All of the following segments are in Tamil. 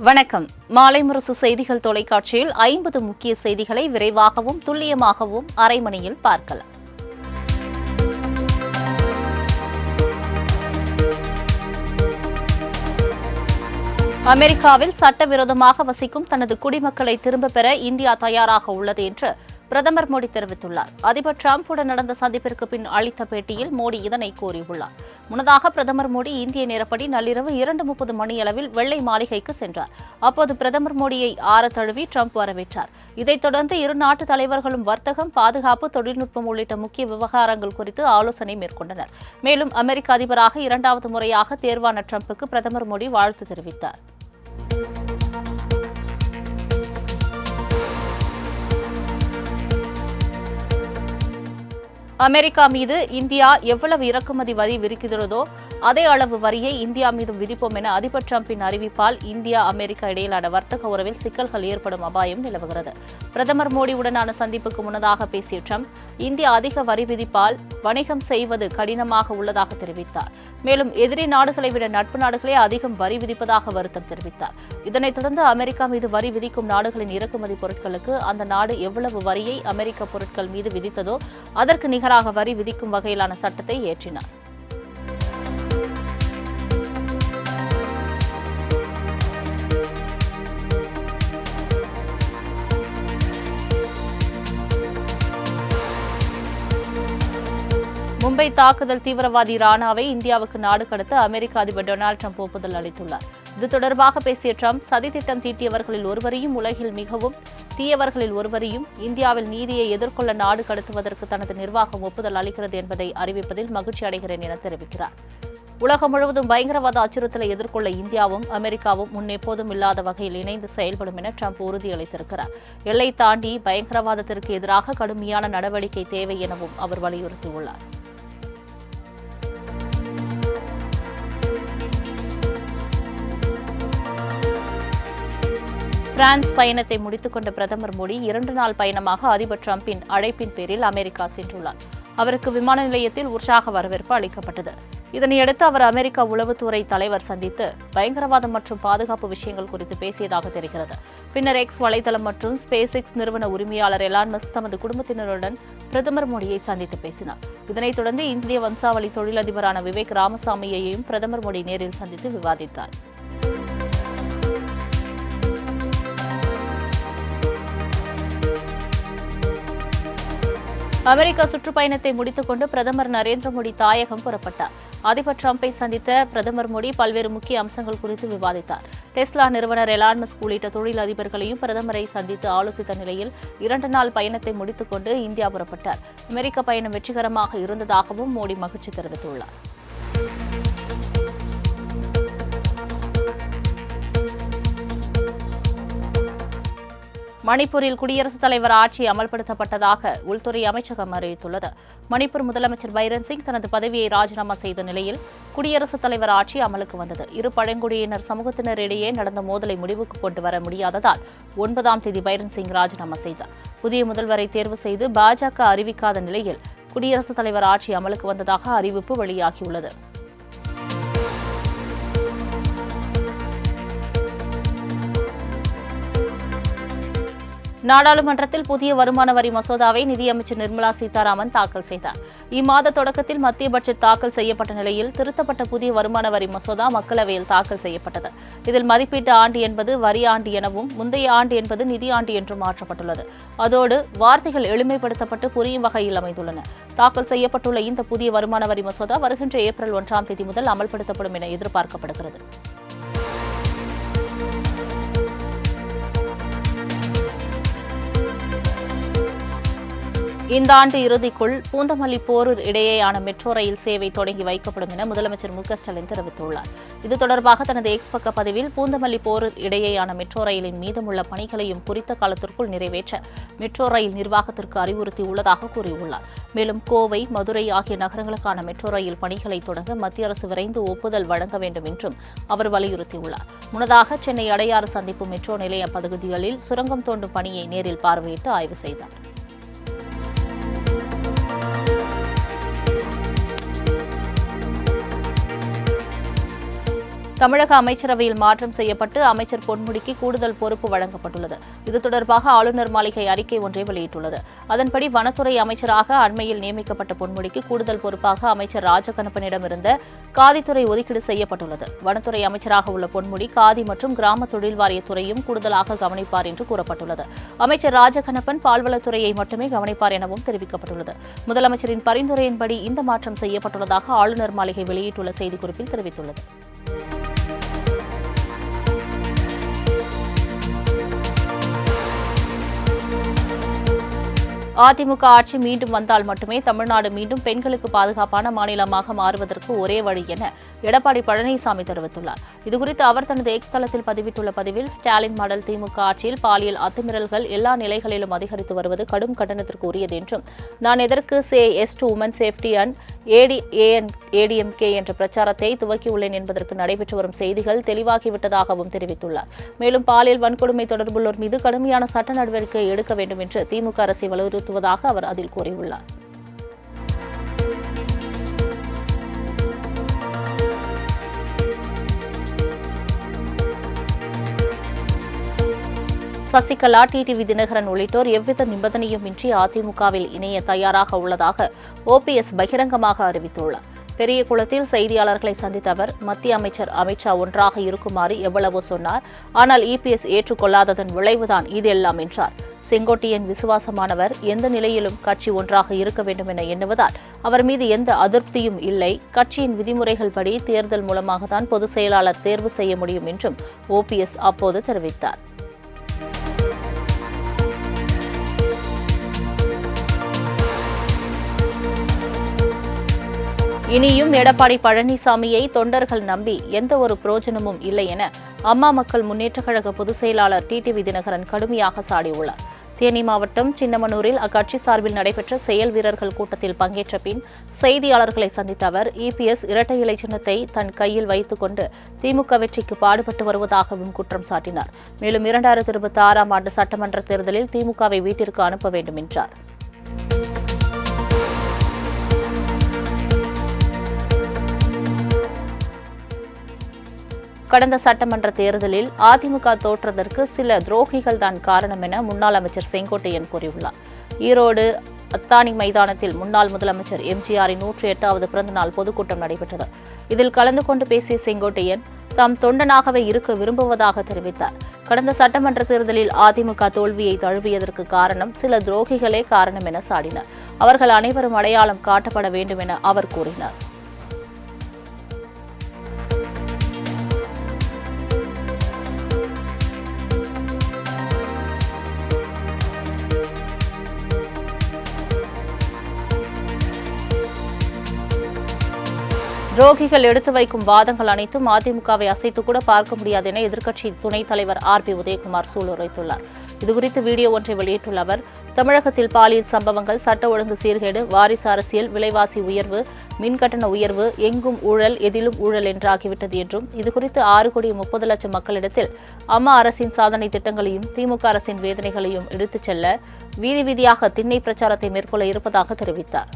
வணக்கம். மாலை முரசு செய்திகள் தொலைக்காட்சியில் 50 முக்கிய செய்திகளை விரைவாகவும் துல்லியமாகவும் அரை மணியில் பார்க்கலாம். அமெரிக்காவில் சட்டவிரோதமாக வசிக்கும் தனது குடிமக்களை திரும்பப் பெற இந்தியா தயாராக உள்ளது என்று பிரதமர் மோடி தெரிவித்துள்ளார். அதிபர் டிரம்புடன் நடந்த சந்திப்பிற்கு பின் அளித்த பேட்டியில் மோடி இதனை கூறியுள்ளார். முன்னதாக பிரதமர் மோடி இந்திய நேரப்படி நள்ளிரவு 2:30 மணியளவில் வெள்ளை மாளிகைக்கு சென்றார். அப்போது பிரதமர் மோடியை ஆற தழுவி டிரம்ப் வரவேற்றார். இதைத் தொடர்ந்து இரு நாட்டு தலைவர்களும் வர்த்தகம், பாதுகாப்பு, தொழில்நுட்பம் உள்ளிட்ட முக்கிய விவகாரங்கள் குறித்து ஆலோசனை மேற்கொண்டனர். மேலும் அமெரிக்க அதிபராக 2வது முறையாக தேர்வான டிரம்புக்கு பிரதமர் மோடி வாழ்த்து தெரிவித்தார். அமெரிக்கா மீது இந்தியா எவ்வளவு இறக்குமதி வரி விதிக்கிறதோ அதே அளவு வரியை இந்தியா மீதும் விதிப்போம் என அதிபர் டிரம்பின் அறிவிப்பால் இந்தியா அமெரிக்கா இடையிலான வர்த்தக உறவில் சிக்கல்கள் ஏற்படும் அபாயம் நிலவுகிறது. பிரதமர் மோடியுடனான சந்திப்புக்கு முன்னதாக பேசிய டிரம்ப், இந்தியா அதிக வரி விதிப்பால் வணிகம் செய்வது கடினமாக உள்ளதாக தெரிவித்தார். மேலும் எதிரி நாடுகளை விட நட்பு நாடுகளே அதிகம் வரி விதிப்பதாக வருத்தம் தெரிவித்தார். இதனைத் தொடர்ந்து அமெரிக்கா மீது வரி விதிக்கும் நாடுகளின் இறக்குமதி பொருட்களுக்கு அந்த நாடு எவ்வளவு வரியை அமெரிக்க பொருட்கள் மீது விதித்ததோ அதற்கு நிகராக வரி விதிக்கும் வகையிலான சட்டத்தை இயற்றினார். மும்பை தாக்குதல் தீவிரவாதி ராணாவை இந்தியாவுக்கு நாடு கடத்த அமெரிக்க அதிபர் டொனால்டு டிரம்ப் ஒப்புதல் அளித்துள்ளார். இது தொடர்பாக பேசிய டிரம்ப், சதித்திட்டம் தீட்டியவர்களில் ஒருவரையும் உலகில் மிகவும் தீயவர்களில் ஒருவரையும் இந்தியாவில் நீதியை எதிர்கொள்ள நாடு கடத்துவதற்கு தனது நிர்வாகம் ஒப்புதல் அளிக்கிறது என்பதை அறிவிப்பதில் மகிழ்ச்சி அடைகிறேன் என தெரிவிக்கிறார். உலகம் முழுவதும் பயங்கரவாத அச்சுறுத்தலை எதிர்கொள்ள இந்தியாவும் அமெரிக்காவும் முன்னெப்போதும் இல்லாத வகையில் இணைந்து செயல்படும் என டிரம்ப் உறுதியளித்திருக்கிறார். எல்லை தாண்டி பயங்கரவாதத்திற்கு எதிராக கடுமையான நடவடிக்கை தேவை எனவும் அவர் வலியுறுத்தியுள்ளார். பிரான்ஸ் பயணத்தை முடித்துக் கொண்ட பிரதமர் மோடி 2 நாள் பயணமாக அதிபர் டிரம்பின் அழைப்பின் பேரில் அமெரிக்கா சென்றுள்ளார். அவருக்கு விமான நிலையத்தில் உற்சாக வரவேற்பு அளிக்கப்பட்டது. இதனையடுத்து அவர் அமெரிக்க உளவுத்துறை தலைவர் சந்தித்து பயங்கரவாதம் மற்றும் பாதுகாப்பு விஷயங்கள் குறித்து பேசியதாக தெரிகிறது. பின்னர் எக்ஸ் வலைதளம் மற்றும் ஸ்பேஸ் எக்ஸ் நிறுவன உரிமையாளர் எலான் மஸ்க் தமது குடும்பத்தினருடன் பிரதமர் மோடியை சந்தித்து பேசினார். இதனைத் தொடர்ந்து இந்திய வம்சாவளி தொழிலதிபரான விவேக் ராமசாமியையும் பிரதமர் மோடி நேரில் சந்தித்து விவாதித்தார். அமெரிக்க சுற்றுப்பயணத்தை முடித்துக் கொண்டு பிரதமர் நரேந்திர மோடி தாயகம் புறப்பட்டார். அதிபர் டிரம்பை சந்தித்த பிரதமர் மோடி பல்வேறு முக்கிய அம்சங்கள் குறித்து விவாதித்தார். டெஸ்லா நிறுவனர் எலான் மஸ்க் உள்ளிட்ட தொழில் அதிபர்களையும் பிரதமரை சந்தித்து ஆலோசித்த நிலையில் 2 நாள் பயணத்தை முடித்துக் கொண்டு இந்தியா புறப்பட்டார். அமெரிக்க பயணம் வெற்றிகரமாக இருந்ததாகவும் மோடி மகிழ்ச்சி தெரிவித்துள்ளார். மணிப்பூரில் குடியரசுத் தலைவர் ஆட்சி அமல்படுத்தப்பட்டதாக உள்துறை அமைச்சகம் அறிவித்துள்ளது. மணிப்பூர் முதலமைச்சர் பைரன் சிங் தனது பதவியை ராஜினாமா செய்த நிலையில் குடியரசுத் தலைவர் ஆட்சி அமலுக்கு வந்தது. இரு பழங்குடியினர் சமூகத்தினரிடையே நடந்த மோதலை முடிவுக்கு கொண்டு வர முடியாததால் 9ஆம் தேதி பைரன் சிங் ராஜினாமா செய்தார். புதிய முதல்வரை தேர்வு செய்து பாஜக அறிவிக்காத நிலையில் குடியரசுத் தலைவர் ஆட்சி அமலுக்கு வந்ததாக அறிவிப்பு வெளியாகியுள்ளது. நாடாளுமன்றத்தில் புதிய வருமான வரி மசோதாவை நிதியமைச்சர் நிர்மலா சீதாராமன் தாக்கல் செய்தார். இம்மாத தொடக்கத்தில் மத்திய பட்ஜெட் தாக்கல் செய்யப்பட்ட நிலையில் திருத்தப்பட்ட புதிய வருமான வரி மசோதா மக்களவையில் தாக்கல் செய்யப்பட்டது. இதில் மதிப்பீட்டு ஆண்டு என்பது வரி ஆண்டு எனவும் முந்தைய ஆண்டு என்பது நிதி ஆண்டு என்றும் மாற்றப்பட்டுள்ளது. அதோடு வார்த்தைகள் எளிமைப்படுத்தப்பட்டு புரியும் வகையில் அமைந்துள்ளன. தாக்கல் செய்யப்பட்டுள்ள இந்த புதிய வருமான வரி மசோதா வருகின்ற ஏப்ரல் 1ஆம் தேதி முதல் அமல்படுத்தப்படும் என எதிர்பார்க்கப்படுகிறது. இந்த ஆண்டு இறுதிக்குள் பூந்தமல்லி போரூர் இடையேயான மெட்ரோ ரயில் சேவை தொடங்கி வைக்கப்படும் என முதலமைச்சர் மு க ஸ்டாலின் தெரிவித்துள்ளார். இது தொடர்பாக தனது எக்ஸ் பக்க பதிவில் பூந்தமல்லி போரூர் இடையேயான மெட்ரோ ரயிலின் மீதமுள்ள பணிகளையும் குறித்த காலத்திற்குள் நிறைவேற்ற மெட்ரோ ரயில் நிர்வாகத்திற்கு அறிவுறுத்தியுள்ளதாக கூறியுள்ளார். மேலும் கோவை, மதுரை ஆகிய நகரங்களுக்கான மெட்ரோ ரயில் பணிகளை தொடங்க மத்திய அரசு விரைந்து ஒப்புதல் வழங்க வேண்டும் என்றும் அவர் வலியுறுத்தியுள்ளார். முன்னதாக சென்னை அடையாறு சந்திப்பு மெட்ரோ நிலைய பகுதிகளில் சுரங்கம் தோண்டும் பணியை நேரில் பார்வையிட்டு ஆய்வு செய்தார். தமிழக அமைச்சரவையில் மாற்றம் செய்யப்பட்டு அமைச்சர் பொன்முடிக்கு கூடுதல் பொறுப்பு வழங்கப்பட்டுள்ளது. இது தொடர்பாக ஆளுநர் மாளிகை அறிக்கை ஒன்றை வெளியிட்டுள்ளது. அதன்படி வனத்துறை அமைச்சராக அண்மையில் நியமிக்கப்பட்ட பொன்முடிக்கு கூடுதல் பொறுப்பாக அமைச்சர் ராஜகண்ணப்பனிடமிருந்த காதித்துறை ஒதுக்கீடு செய்யப்பட்டுள்ளது. வனத்துறை அமைச்சராக உள்ள பொன்முடி காதி மற்றும் கிராம தொழில் வாரியத்துறையும் கூடுதலாக கவனிப்பார் என்று கூறப்பட்டுள்ளது. அமைச்சர் ராஜகண்ணப்பன் பால்வளத்துறையை மட்டுமே கவனிப்பார் எனவும் தெரிவிக்கப்பட்டுள்ளது. முதலமைச்சரின் பரிந்துரையின்படி இந்த மாற்றம் செய்யப்பட்டுள்ளதாக ஆளுநர் மாளிகை வெளியிட்டுள்ள செய்திக்குறிப்பில் தெரிவித்துள்ளது. அதிமுக ஆட்சி மீண்டும் வந்தால் மட்டுமே தமிழ்நாடு மீண்டும் பெண்களுக்கு பாதுகாப்பான மாநிலமாக மாறுவதற்கு ஒரே வழி என எடப்பாடி பழனிசாமி தெரிவித்துள்ளார். இதுகுறித்து அவர் தனது எக்ஸ் தளத்தில் பதிவிட்டுள்ள பதிவில், ஸ்டாலின் மாடல் திமுக ஆட்சியில் பாலியல் அத்துமீறல்கள் எல்லா நிலைகளிலும் அதிகரித்து வருவது கடும் கண்டனத்திற்கு உரியது என்றும், நான் எதற்கு say yes to woman safety and ADMK என்ற பிரச்சாரத்தை துவக்கியுள்ளேன் என்பதற்கு நடைபெற்று வரும் செய்திகள் தெளிவாகிவிட்டதாகவும் தெரிவித்துள்ளார். மேலும் பாலியல் வன்கொடுமை தொடர்புள்ளோர் மீது கடுமையான சட்ட நடவடிக்கை எடுக்க வேண்டும் என்று திமுக அரசை வலியுறுத்துவதாக அவர் அதில் கூறியுள்ளார். சசிகலா, டிடிவி தினகரன் உள்ளிட்டோர் எவ்வித நிபந்தனையும் இன்றி அதிமுகவில் இணைய தயாராக உள்ளதாக ஓபிஎஸ் பகிரங்கமாக அறிவித்துள்ளார். பெரிய குளத்தில் செய்தியாளர்களை சந்தித்த அவர், மத்திய அமைச்சர் அமித்ஷா ஒன்றாக இருக்குமாறு எவ்வளவோ சொன்னார், ஆனால் இபிஎஸ் ஏற்றுக்கொள்ளாததன் விளைவுதான் இதெல்லாம் என்றார். செங்கோட்டையன் விசுவாசமானவர், எந்த நிலையிலும் கட்சி ஒன்றாக இருக்க வேண்டும் என எண்ணுவதால் அவர் மீது எந்த அதிருப்தியும் இல்லை. கட்சியின் விதிமுறைகள் படி தேர்தல் மூலமாகத்தான் பொதுச் செயலாளர் தேர்வு செய்ய முடியும் என்றும் ஓபிஎஸ் அப்போது தெரிவித்தார். இனியும் எடப்பாடி பழனிசாமியை தொண்டர்கள் நம்பி எந்த ஒரு பிரயோஜனமும் இல்லை என அம்மா மக்கள் முன்னேற்றக் கழக பொதுச் செயலாளர் டிடிவி தினகரன் கடுமையாக சாடியுள்ளார். தேனி மாவட்டம் சின்னமனூரில் அக்கட்சி சார்பில் நடைபெற்ற செயல் வீரர்கள் கூட்டத்தில் பங்கேற்ற பின் செய்தியாளர்களை சந்தித்த அவர், இபிஎஸ் இரட்டை இலை சின்னத்தை தன் கையில் வைத்துக் கொண்டு திமுக வெற்றிக்கு பாடுபட்டு வருவதாகவும் குற்றம் சாட்டினார். மேலும் 2026ஆம் ஆண்டு சட்டமன்ற தேர்தலில் திமுகவை வீட்டிற்கு அனுப்ப வேண்டும் என்றார். கடந்த சட்டமன்ற தேர்தலில் அதிமுக தோற்றதற்கு சில துரோகிகள் தான் காரணம் என முன்னாள் அமைச்சர் செங்கோட்டையன் கூறியுள்ளார். ஈரோடு அத்தானி மைதானத்தில் முன்னாள் முதலமைச்சர் எம்ஜிஆரின் 108வது பிறந்தநாள் பொதுக்கூட்டம் நடைபெற்றது. இதில் கலந்து கொண்டு பேசிய செங்கோட்டையன் தாம் தொண்டனாகவே இருக்க விரும்புவதாக தெரிவித்தார். கடந்த சட்டமன்ற தேர்தலில் அதிமுக தோல்வியை தழுவியதற்கு காரணம் சில துரோகிகளே காரணம் என சாடினார். அவர்கள் அனைவரும் அடையாளம் காட்டப்பட வேண்டும் என அவர் கூறினார். துரோகிகள் எடுத்து வைக்கும் வாதங்கள் அனைத்தும் அதிமுகவை அசைத்து கூட பார்க்க முடியாது என எதிர்க்கட்சி துணைத் தலைவர் ஆர்.பி. உதயகுமார் சூளுரைத்துள்ளார். இதுகுறித்து வீடியோ ஒன்றை வெளியிட்டுள்ள அவர், தமிழகத்தில் பாலியல் சம்பவங்கள், சட்ட ஒழுங்கு சீர்கேடு, வாரிசு அரசியல், விலைவாசி உயர்வு, மின்கட்டண உயர்வு, எங்கும் ஊழல், எதிலும் ஊழல் என்றாகிவிட்டது என்றும், இதுகுறித்து 6,30,00,000 மக்களிடத்தில் அம்மா அரசின் சாதனை திட்டங்களையும் திமுக அரசின் வேதனைகளையும் எடுத்துச் செல்ல வீதி வீதியாக திண்ணை பிரச்சாரத்தை மேற்கொள்ள இருப்பதாக தெரிவித்தார்.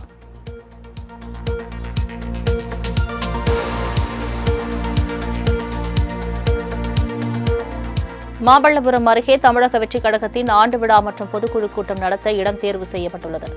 மாமல்லபுரம் அருகே தமிழக வெற்றிக் கழகத்தின் ஆண்டு விழா மற்றும் பொதுக்குழு கூட்டம் நடத்த இடம் தேர்வு செய்யப்பட்டுள்ளது.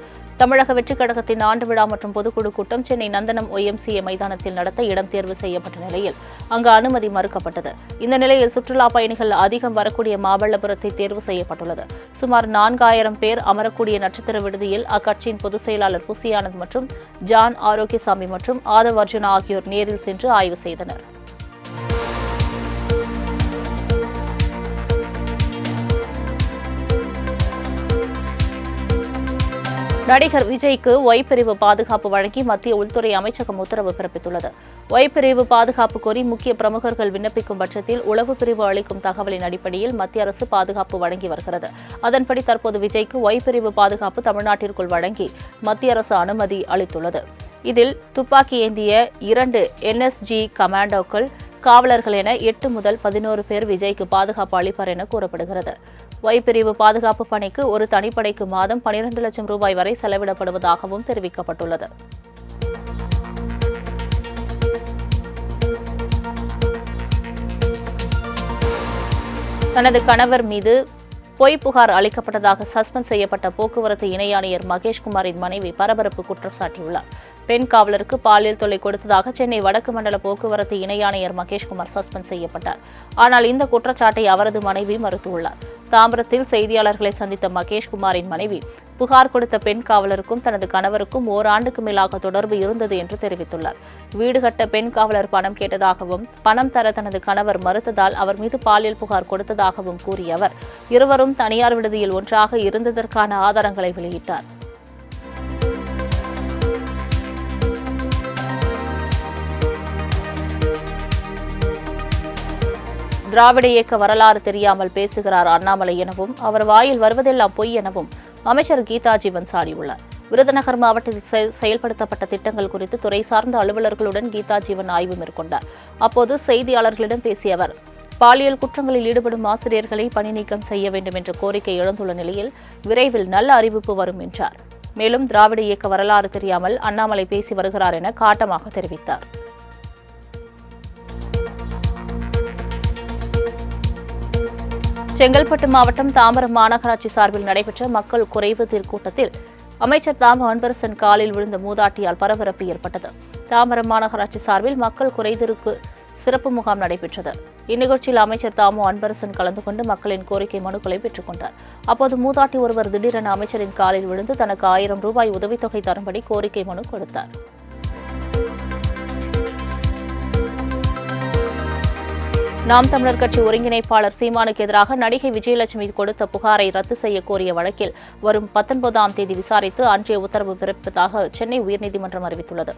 தமிழக வெற்றிக் கழகத்தின் ஆண்டு விழா மற்றும் பொதுக்குழு கூட்டம் சென்னை நந்தனம் OMCA மைதானத்தில் நடத்த இடம் தேர்வு செய்யப்பட்ட நிலையில் அங்கு அனுமதி மறுக்கப்பட்டது. இந்த நிலையில் சுற்றுலா பயணிகள் அதிகம் வரக்கூடிய மாமல்லபுரத்தை தேர்வு செய்யப்பட்டுள்ளது. சுமார் 4000 பேர் அமரக்கூடிய நட்சத்திர விடுதியில் அக்கட்சியின் பொதுச் செயலாளர் புசி ஆனந்த் மற்றும் ஜான் ஆரோக்கியசாமி மற்றும் ஆதவ் அர்ஜுனா ஆகியோர் நேரில் சென்று ஆய்வு செய்தனர். நடிகர் விஜய்க்கு ஒய் பிரிவு பாதுகாப்பு வழங்கி மத்திய உள்துறை அமைச்சகம் உத்தரவு பிறப்பித்துள்ளது. ஒய் பிரிவு பாதுகாப்பு கோரி முக்கிய பிரமுகர்கள் விண்ணப்பிக்கும் பட்சத்தில் உளவு பிரிவு அளிக்கும் தகவலின் அடிப்படையில் மத்திய அரசு பாதுகாப்பு வழங்கி வருகிறது. அதன்படி தற்போது விஜய்க்கு ஒய் பிரிவு பாதுகாப்பு தமிழ்நாட்டிற்குள் வழங்கி மத்திய அரசு அனுமதி அளித்துள்ளது. இதில் துப்பாக்கி ஏந்திய 2 NSG கமாண்டோக்கள், காவலர்கள் என 8 முதல் 11 பேர் விஜய்க்கு பாதுகாப்பு அளிப்பார் என கூறப்படுகிறது. ஒய் பிரிவு பாதுகாப்பு பணிக்கு ஒரு தனிப்படைக்கு மாதம் 12 லட்சம் ரூபாய் வரை செலவிடப்படுவதாகவும் தெரிவிக்கப்பட்டுள்ளது. தனது கணவர் மீது பொய் புகார் அளிக்கப்பட்டதாக சஸ்பெண்ட் செய்யப்பட்ட போக்குவரத்து இணை ஆணையர் மகேஷ்குமாரின் மனைவி பரபரப்பு குற்றம் சாட்டியுள்ளார். பெண் காவலருக்கு பாலியல் தொல்லை கொடுத்ததாக சென்னை வடக்கு மண்டல போக்குவரத்து இணை ஆணையர் மகேஷ்குமார் சஸ்பெண்ட் செய்யப்பட்டார். ஆனால் இந்த குற்றச்சாட்டை அவரது மனைவி மறுத்துள்ளார். தாம்பரத்தில் செய்தியாளர்களை சந்தித்த மகேஷ்குமாரின் மனைவி புகார் கொடுத்த பெண் காவலருக்கும் தனது கணவருக்கும் ஓராண்டுக்கு மேலாக தொடர்பு இருந்தது என்று தெரிவித்துள்ளார். வீடு கட்ட பெண் காவலர் பணம் கேட்டதாகவும் பணம் தர தனது கணவர் மறுத்ததால் அவர் மீது பாலியல் புகார் கொடுத்ததாகவும் கூறிய அவர் இருவரும் தனியார் விடுதியில் ஒன்றாக இருந்ததற்கான ஆதாரங்களை வெளியிட்டார். திராவிட இயக்க வரலாறு தெரியாமல் பேசுகிறார் அண்ணாமலை எனவும் அவர் வாயில் வருவதெல்லாம் பொய் எனவும் அமைச்சர் கீதா ஜீவன் சாடியுள்ளார். விருதுநகர் மாவட்டத்தில் செயல்படுத்தப்பட்ட திட்டங்கள் குறித்து துறை சார்ந்த அலுவலர்களுடன் கீதா ஜீவன் ஆய்வு மேற்கொண்டார். அப்போது செய்தியாளர்களிடம் பேசிய அவர் பாலியல் குற்றங்களில் ஈடுபடும் ஆசிரியர்களை பணி நீக்கம் செய்ய வேண்டும் என்ற கோரிக்கை எழுந்துள்ள நிலையில் விரைவில் நல்ல அறிவிப்பு வரும் என்றார். மேலும் திராவிட இயக்க வரலாறு தெரியாமல் அண்ணாமலை பேசி வருகிறார் என காட்டமாக தெரிவித்தார். செங்கல்பட்டு மாவட்டம் தாம்பரம் மாநகராட்சி சார்பில் நடைபெற்ற மக்கள் குறைவு தீர் கூட்டத்தில் அமைச்சர் தாமு அன்பரசன் காலில் விழுந்த மூதாட்டியால் பரபரப்பு ஏற்பட்டது. தாம்பரம் மாநகராட்சி சார்பில் மக்கள் குறைதீருக்கு சிறப்பு முகாம் நடைபெற்றது. இந்நிகழ்ச்சியில் அமைச்சர் தாமு அன்பரசன் கலந்து கொண்டு மக்களின் கோரிக்கை மனுக்களை பெற்றுக் கொண்டார். அப்போது மூதாட்டி ஒருவர் திடீரென அமைச்சரின் காலில் விழுந்து தனக்கு 1000 ரூபாய் உதவித்தொகை தரும்படி கோரிக்கை மனு கொடுத்தார். நாம் தமிழர் கட்சி ஒருங்கிணைப்பாளர் சீமானுக்கு எதிராக நடிகை விஜயலட்சுமி கொடுத்த புகாரை ரத்து செய்ய கோரிய வழக்கில் வரும் 19ஆம் தேதி விசாரித்து அன்றைய உத்தரவு பிறப்பிப்பதாக சென்னை உயர்நீதிமன்றம் அறிவித்துள்ளது.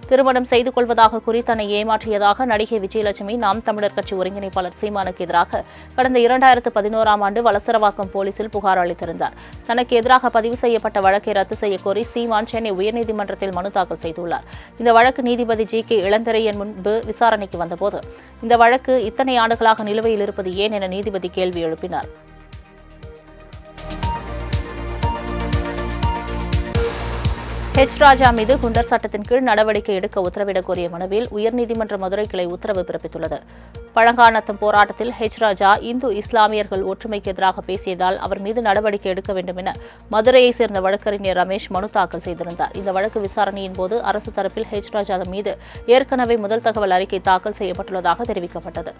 திருமணம் செய்து கொள்வதாக கூறி தன்னை ஏமாற்றியதாக நடிகை விஜயலட்சுமி நாம் தமிழர் கட்சி ஒருங்கிணைப்பாளர் சீமானுக்கு எதிராக கடந்த 2011ஆம் ஆண்டு வலசரவாக்கம் போலீசில் புகார் அளித்திருந்தார். தனக்கு எதிராக பதிவு செய்யப்பட்ட வழக்கை ரத்து செய்ய கோரி சீமான் சென்னை உயர்நீதிமன்றத்தில் மனு தாக்கல் செய்துள்ளார். இந்த வழக்கு நீதிபதி ஜி.கே. இளந்திரையன் முன்பு விசாரணைக்கு வந்தபோது இந்த வழக்கு இத்தனை ஆண்டுகளாக நிலுவையில் இருப்பது ஏன் என நீதிபதி கேள்வி எழுப்பினார். ராஜா மீது குண்டர் சட்டத்தின் கீழ் நடவடிக்கை எடுக்க உத்தரவிடக் கோரிய மனுவில் உயர்நீதிமன்ற மதுரை கிளை உத்தரவு பிறப்பித்துள்ளது. பழங்காநத்தம் போராட்டத்தில் ராஜா இந்து இஸ்லாமியர்கள் ஒற்றுமைக்கு எதிராக பேசியதால் அவர் மீது நடவடிக்கை எடுக்க வேண்டும் என மதுரையைச் சேர்ந்த வழக்கறிஞர் ரமேஷ் மனு தாக்கல் செய்திருந்தார். இந்த வழக்கு விசாரணையின் போது அரசு தரப்பில் ராஜா மீது ஏற்கனவே முதல் தகவல் அறிக்கை தாக்கல் செய்யப்பட்டுள்ளதாக தெரிவிக்கப்பட்டது.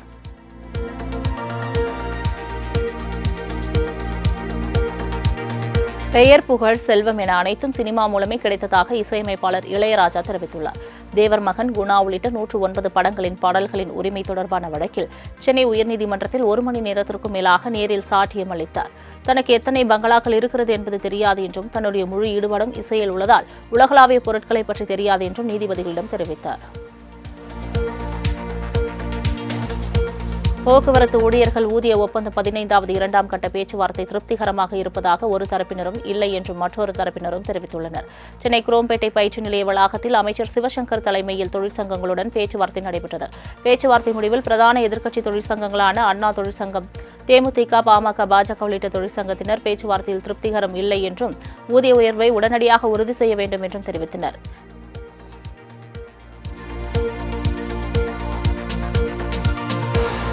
பெயர், புகழ், செல்வம் என அனைத்தும் சினிமா மூலமே கிடைத்ததாக இசையமைப்பாளர் இளையராஜா தெரிவித்துள்ளார். தேவர் மகன், குணா உள்ளிட்ட 109 படங்களின் பாடல்களின் உரிமை தொடர்பான வழக்கில் சென்னை உயர்நீதிமன்றத்தில் 1 மணி நேரத்திற்கும் மேலாக நேரில் சாட்சியம் அளித்தார். தனக்கு எத்தனை பங்களாக்கள் இருக்கிறது என்பது தெரியாது என்றும் தன்னுடைய முழு ஈடுபாடும் இசையில் உள்ளதால் உலகளாவிய பொருட்களை பற்றி தெரியாது என்றும் நீதிபதிகளிடம் தெரிவித்தார். போக்குவரத்து ஊழியர்கள் ஊதிய ஒப்பந்தம் 15வது 2ஆம் கட்ட பேச்சுவார்த்தை திருப்திகரமாக இருப்பதாக ஒரு தரப்பினரும் இல்லை என்றும் மற்றொரு தரப்பினரும் தெரிவித்துள்ளனர். சென்னை குரோம்பேட்டை பயிற்சி நிலைய வளாகத்தில் அமைச்சர் சிவசங்கர் தலைமையில் தொழிற்சங்கங்களுடன் பேச்சுவார்த்தை நடைபெற்றது. பேச்சுவார்த்தை முடிவில் பிரதான எதிர்க்கட்சி தொழிற்சங்கங்களான அண்ணா தொழிற்சங்கம், தேமுதிக, பாமக, பாஜக உள்ளிட்ட தொழிற்சங்கத்தினர் பேச்சுவார்த்தையில் திருப்திகரம் இல்லை என்றும் ஊதிய உயர்வை உடனடியாக உறுதி செய்ய வேண்டும் என்றும் தெரிவித்தனர்.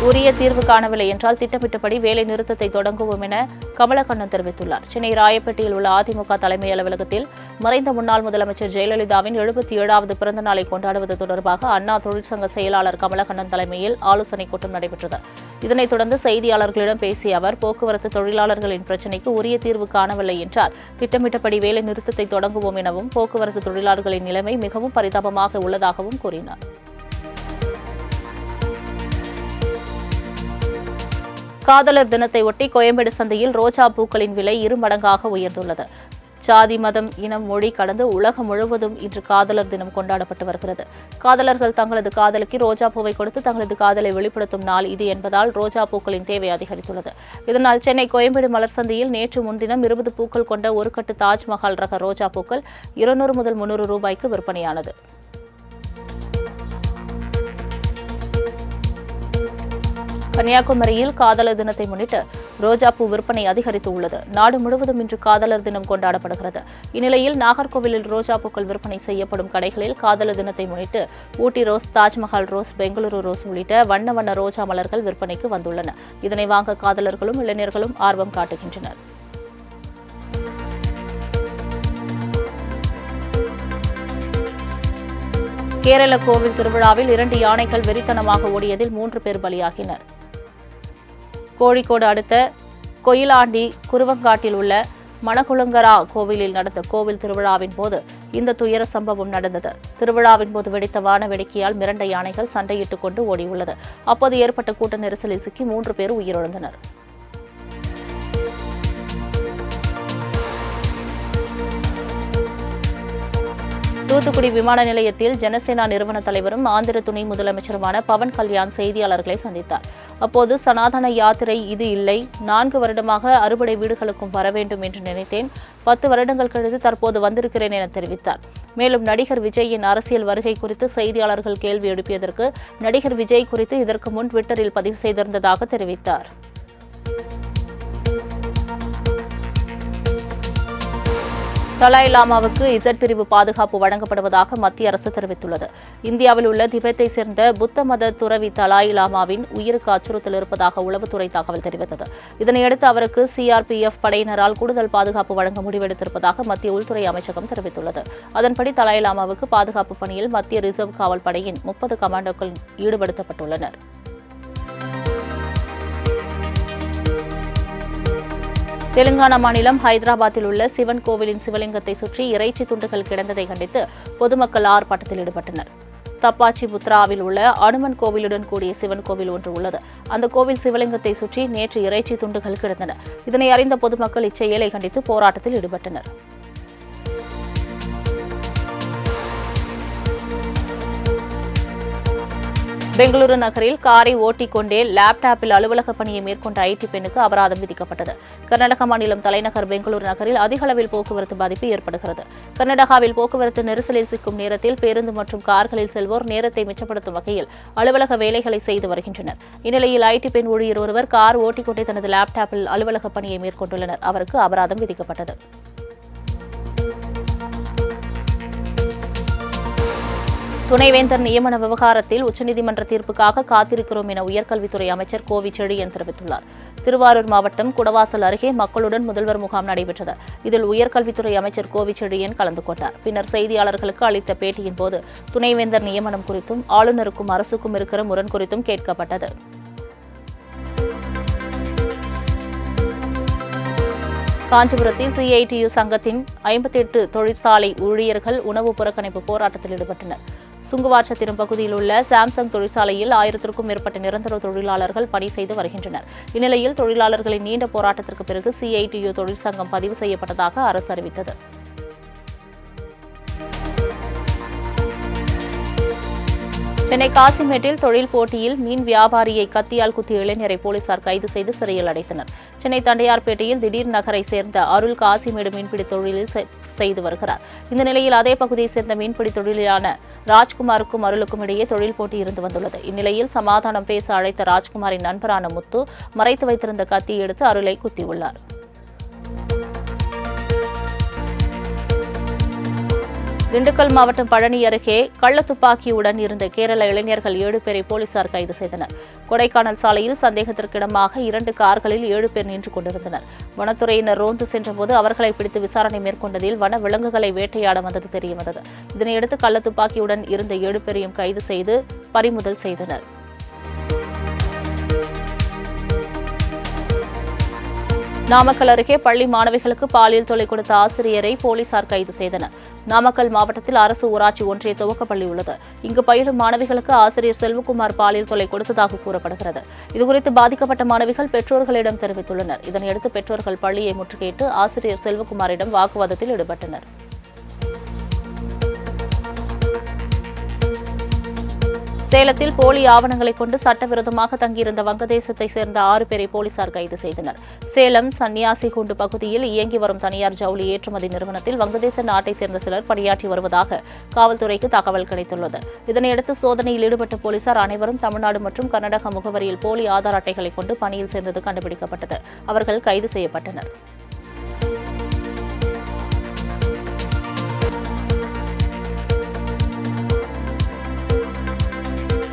உரிய தீர்வு காணவில்லை என்றால் திட்டமிட்டபடி வேலை நிறுத்தத்தை தொடங்குவோம் என கமலக்கண்ணன் தெரிவித்துள்ளார். சென்னை ராயப்பேட்டையில் உள்ள அதிமுக தலைமை அலுவலகத்தில் மறைந்த முன்னாள் முதலமைச்சர் ஜெயலலிதாவின் 77வது பிறந்த நாளை கொண்டாடுவது தொடர்பாக அண்ணா தொழிற்சங்க செயலாளர் கமலக்கண்ணன் தலைமையில் ஆலோசனைக் கூட்டம் நடைபெற்றது. இதனைத் தொடர்ந்து செய்தியாளர்களிடம் பேசிய அவர் போக்குவரத்து தொழிலாளர்களின் பிரச்சினைக்கு உரிய தீர்வு காணவில்லை என்றால் திட்டமிட்டபடி வேலை நிறுத்தத்தை தொடங்குவோம் எனவும் போக்குவரத்து தொழிலாளர்களின் நிலைமை மிகவும் பரிதாபமாக உள்ளதாகவும் கூறினார். காதலர் தினத்தை ஒட்டி கோயம்பேடு சந்தையில் ரோஜா பூக்களின் விலை 2 மடங்காக உயர்ந்துள்ளது. ஜாதி, மதம், இனம், மொழி கடந்து உலகம் முழுவதும் இன்று காதலர் தினம் கொண்டாடப்பட்டு வருகிறது. காதலர்கள் தங்களது காதலுக்கு ரோஜா பூவை கொடுத்து தங்களது காதலை வெளிப்படுத்தும் நாள் இது என்பதால் ரோஜா பூக்களின் தேவை அதிகரித்துள்ளது. இதனால் சென்னை கோயம்பேடு மலர் சந்தையில் நேற்று முன்தினம் 20 பூக்கள் கொண்ட ஒரு கட்டு தாஜ்மஹால் ரக ரோஜா பூக்கள் 200 முதல் 300 ரூபாய்க்கு விற்பனையானது. கன்னியாகுமரியில் காதலர் தினத்தை முன்னிட்டு ரோஜாப்பூ விற்பனை அதிகரித்துள்ளது. நாடு முழுவதும் இன்று காதலர் தினம் கொண்டாடப்படுகிறது. இந்நிலையில் நாகர்கோவிலில் ரோஜாப்பூக்கள் விற்பனை செய்யப்படும் கடைகளில் காதலர் தினத்தை முன்னிட்டு Ooty rose, Taj Mahal rose, Bengaluru rose உள்ளிட்ட வண்ண வண்ண ரோஜா மலர்கள் விற்பனைக்கு வந்துள்ளன. இதனை வாங்க காதலர்களும் இளைஞர்களும் ஆர்வம் காட்டுகின்றனர். கேரள கோவில் திருவிழாவில் 2 யானைகள் வெறித்தனமாக ஓடியதில் 3 பேர் பலியாகினர். கோழிக்கோடு அடுத்த கொயிலாண்டி குருவங்காட்டில் உள்ள மணக்குளங்கரா கோவிலில் நடந்த கோவில் திருவிழாவின் போது இந்த துயர சம்பவம் நடந்தது. திருவிழாவின் போது வெடித்த வான வெடிக்கையால் மிரண்ட யானைகள் சண்டையிட்டுக் கொண்டு ஓடியுள்ளது. அப்போது ஏற்பட்ட கூட்ட நெரிசலில் சிக்கி 3 பேர் உயிரிழந்தனர். தூத்துக்குடி விமான நிலையத்தில் ஜனசேனா நிறுவன தலைவரும் ஆந்திர துணை முதலமைச்சருமான பவன் கல்யாண் செய்தியாளர்களை சந்தித்தார். அப்போது சனாதன யாத்திரை இது இல்லை, 4 வருடமாக அறுபடை வீடுகளுக்கும் வர வேண்டும் என்று நினைத்தேன். 10 வருடங்கள் கழித்து தற்போது வந்திருக்கிறேன் என தெரிவித்தார். மேலும் நடிகர் விஜயின் அரசியல் வருகை குறித்து செய்தியாளர்கள் கேள்வி எழுப்பியதற்கு நடிகர் விஜய் குறித்து இதற்கு முன் ட்விட்டரில் பதிவு செய்திருந்ததாக தெரிவித்தார். தலாய் லாமாவுக்கு இசட் பிரிவு பாதுகாப்பு வழங்கப்படுவதாக மத்திய அரசு தெரிவித்துள்ளது. இந்தியாவில் உள்ள திபெத்தை சேர்ந்த புத்த மத துறவி தலாய் லாமாவின் உயிருக்கு அச்சுறுத்தல் இருப்பதாக உளவுத்துறை தகவல் தெரிவித்தது. இதனையடுத்து அவருக்கு சிஆர்பிஎஃப் படையினரால் கூடுதல் பாதுகாப்பு வழங்க முடிவெடுத்திருப்பதாக மத்திய உள்துறை அமைச்சகம் தெரிவித்துள்ளது. அதன்படி தலாய் லாமாவுக்கு பாதுகாப்பு பணியில் மத்திய ரிசர்வ் காவல் படையின் 30 கமாண்டோக்கள் ஈடுபடுத்தப்பட்டுள்ளனர். தெலுங்கானா மாநிலம் ஹைதராபாத்தில் உள்ள சிவன் கோவிலின் சிவலிங்கத்தை சுற்றி இறைச்சி துண்டுகள் கிடந்ததை கண்டித்து பொதுமக்கள் ஆர்ப்பாட்டத்தில் ஈடுபட்டனர். தப்பாச்சி புத்ராவில் உள்ள அனுமன் கோவிலுடன் கூடிய சிவன் கோவில் ஒன்று உள்ளது. அந்த கோவில் சிவலிங்கத்தை சுற்றி நேற்று இறைச்சி துண்டுகள் கிடந்தன. இதனை அறிந்த பொதுமக்கள் இச்செயலை கண்டித்து போராட்டத்தில் ஈடுபட்டனர். பெங்களூரு நகரில் காரை ஓட்டிக்கொண்டே லேப்டாப்பில் அலுவலக பணியை மேற்கொண்ட ஐடி பெண்ணுக்கு அபராதம் விதிக்கப்பட்டது. கர்நாடக மாநிலம் தலைநகர் பெங்களூரு நகரில் அதிக அளவில் போக்குவரத்து பாதிப்பு ஏற்படுகிறது. கர்நாடகாவில் போக்குவரத்து நெரிசலில் சிக்கும் நேரத்தில் பேருந்து மற்றும் கார்களில் செல்வோர் நேரத்தை மிச்சப்படுத்தும் வகையில் அலுவலக வேலைகளை செய்து வருகின்றனர். இந்நிலையில் ஐடி பெண் ஊழியர் ஒருவர் கார் ஓட்டிக்கொண்டே தனது லேப்டாப்பில் அலுவலக பணியை மேற்கொண்டுள்ளனர். அவருக்கு அபராதம் விதிக்கப்பட்டது. துணைவேந்தர் நியமன விவகாரத்தில் உச்சநீதிமன்ற தீர்ப்புக்காக காத்திருக்கிறோம் என உயர்கல்வித்துறை அமைச்சர் கோவி செழியன் தெரிவித்துள்ளார். திருவாரூர் மாவட்டம் குடவாசல் அருகே மக்களுடன் முதல்வர் முகாம் நடைபெற்றது. இதில் உயர்கல்வித்துறை அமைச்சர் கோவி செழியன் கலந்து கொண்டார். பின்னர் செய்தியாளர்களுக்கு அளித்த பேட்டியின் போது துணைவேந்தர் நியமனம் குறித்தும் ஆளுநருக்கும் அரசுக்கும் இருக்கிற முரண் குறித்தும் கேட்கப்பட்டது. காஞ்சிபுரத்தில் சிஐடியு சங்கத்தின் 58 தொழிற்சாலை ஊழியர்கள் உணவு புறக்கணிப்பு போராட்டத்தில் ஈடுபட்டனர். சுங்குவாச்சத்திரம் பகுதியில் உள்ள சாம்சங் தொழிற்சாலையில் 1000க்கும் மேற்பட்ட நிரந்தர தொழிலாளர்கள் பணி செய்து வருகின்றனர். இந்நிலையில் தொழிலாளர்களின் நீண்ட போராட்டத்திற்கு பிறகு சிஐடியு தொழிற்சங்கம் பதிவு செய்யப்பட்டதாக அரசு அறிவித்தது. சென்னை காசிமேட்டில் தொழில் போட்டியில் மீன் வியாபாரியை கத்தியால் குத்திய இளைஞரை போலீசார் கைது செய்து சிறையில் அடைத்தனர். சென்னை தண்டையார்பேட்டையில் திடீர் நகரை சேர்ந்த அருள் காசிமேடு மீன்பிடி தொழிலில் செய்து வருகிறார். இந்த நிலையில் அதே பகுதியைச் சேர்ந்த மீன்பிடி தொழிலான ராஜ்குமாருக்கும் அருளுக்கும் இடையே தொழில் போட்டி இருந்து வந்துள்ளது. இந்நிலையில் சமாதானம் பேச அழைத்த ராஜ்குமாரின் நண்பரான முத்து மறைத்து வைத்திருந்த கத்தியை எடுத்து அருளை குத்தியுள்ளார். திண்டுக்கல் மாவட்டம் பழனி அருகே கள்ளத்துப்பாக்கியுடன் இருந்த கேரள இளைஞர்கள் 7 பேரை போலீசார் கைது செய்தனர். கொடைக்கானல் சாலையில் சந்தேகத்திற்கிடமாக 2 கார்களில் 7 பேர் நின்று கொண்டிருந்தனர். வனத்துறையினர் ரோந்து சென்றபோது அவர்களை பிடித்து விசாரணை மேற்கொண்டதில் வன விலங்குகளை வேட்டையாட வந்தது தெரியவந்தது. இதனையடுத்து கள்ளத்துப்பாக்கியுடன் இருந்த 7 பேரையும் கைது செய்து பறிமுதல் செய்தனர். நாமக்கல் அருகே பள்ளி மாணவிகளுக்கு பாலியல் தொல்லை கொடுத்த ஆசிரியரை போலீசார் கைது செய்தனர். நாமக்கல் மாவட்டத்தில் அரசு ஊராட்சி ஒன்றிய துவக்கப்பள்ளி உள்ளது. இங்கு பயிலும் மாணவிகளுக்கு ஆசிரியர் செல்வகுமார் பாலியல் தொல்லை கொடுத்ததாக கூறப்படுகிறது. இதுகுறித்து பாதிக்கப்பட்ட மாணவிகள் பெற்றோர்களிடம் தெரிவித்துள்ளனர். இதனையடுத்து பெற்றோர்கள் பள்ளியை முற்றுகையிட்டு ஆசிரியர் செல்வகுமாரிடம் வாக்குவாதத்தில் ஈடுபட்டனர். சேலத்தில் போலி ஆவணங்களை கொண்டு சட்டவிரோதமாக தங்கியிருந்த வங்கதேசத்தை சேர்ந்த 6 பேரை போலீசார் கைது செய்தனர். சேலம் சன்னியாசிகுண்டு பகுதியில் இயங்கி வரும் தனியார் ஜவுளி ஏற்றுமதி நிறுவனத்தில் வங்கதேச நாட்டை சேர்ந்த சிலர் பணியாற்றி வருவதாக காவல்துறைக்கு தகவல் கிடைத்துள்ளது. இதனையடுத்து சோதனையில் ஈடுபட்ட போலீசார் அனைவரும் தமிழ்நாடு மற்றும் கர்நாடக முகவரியில் போலி ஆதார் அட்டைகளை கொண்டு பணியில் சேர்ந்தது கண்டுபிடிக்கப்பட்டது. அவர்கள் கைது செய்யப்பட்டனர்.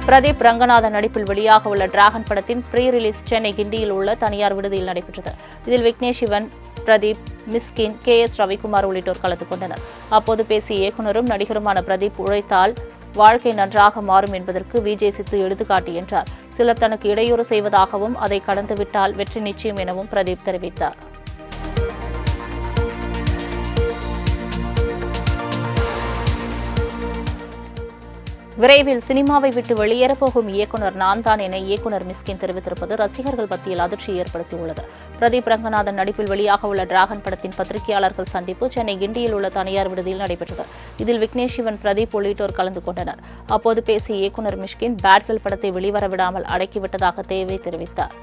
பிரதீப் ரங்கநாதன் நடிப்பில் வெளியாக உள்ள டிராகன் படத்தின் ப்ரீ ரிலீஸ் சென்னை கிண்டியில் உள்ள தனியார் விடுதியில் நடைபெற்றது. இதில் விக்னேஷ் சிவன், பிரதீப், மிஸ்கின், KS ரவிக்குமார் உள்ளிட்டோர் கலந்து கொண்டனர். அப்போது பேசிய இயக்குநரும் நடிகருமான பிரதீப், உழைத்தால் வாழ்க்கை நன்றாக மாறும் என்பதற்கு விஜய் சித்து எடுத்துக்காட்டு என்றார். சிலர் தனக்கு இடையூறு செய்வதாகவும் அதை கடந்துவிட்டால் வெற்றி நிச்சயம் எனவும் பிரதீப் தெரிவித்தார். விரைவில் சினிமாவை விட்டு வெளியேறப்போகும் இயக்குநர் நான் தான் என இயக்குநர் மிஸ்கின் தெரிவித்திருப்பது ரசிகர்கள் மத்தியில் அதிர்ச்சியை ஏற்படுத்தியுள்ளது. பிரதீப் ரங்கநாதன் நடிப்பில் வெளியாக உள்ள டிராகன் படத்தின் பத்திரிகையாளர்கள் சந்திப்பு சென்னை கிண்டியில் உள்ள தனியார் விடுதியில் நடைபெற்றது. இதில் விக்னேஷ் சிவன், பிரதீப் உள்ளிட்டோர் கலந்து கொண்டனர். அப்போது பேசிய இயக்குநர் மிஸ்கின் பேட்கேர்ள் படத்தை வெளிவர விடாமல் அடக்கிவிட்டதாக தெரிவித்தார்.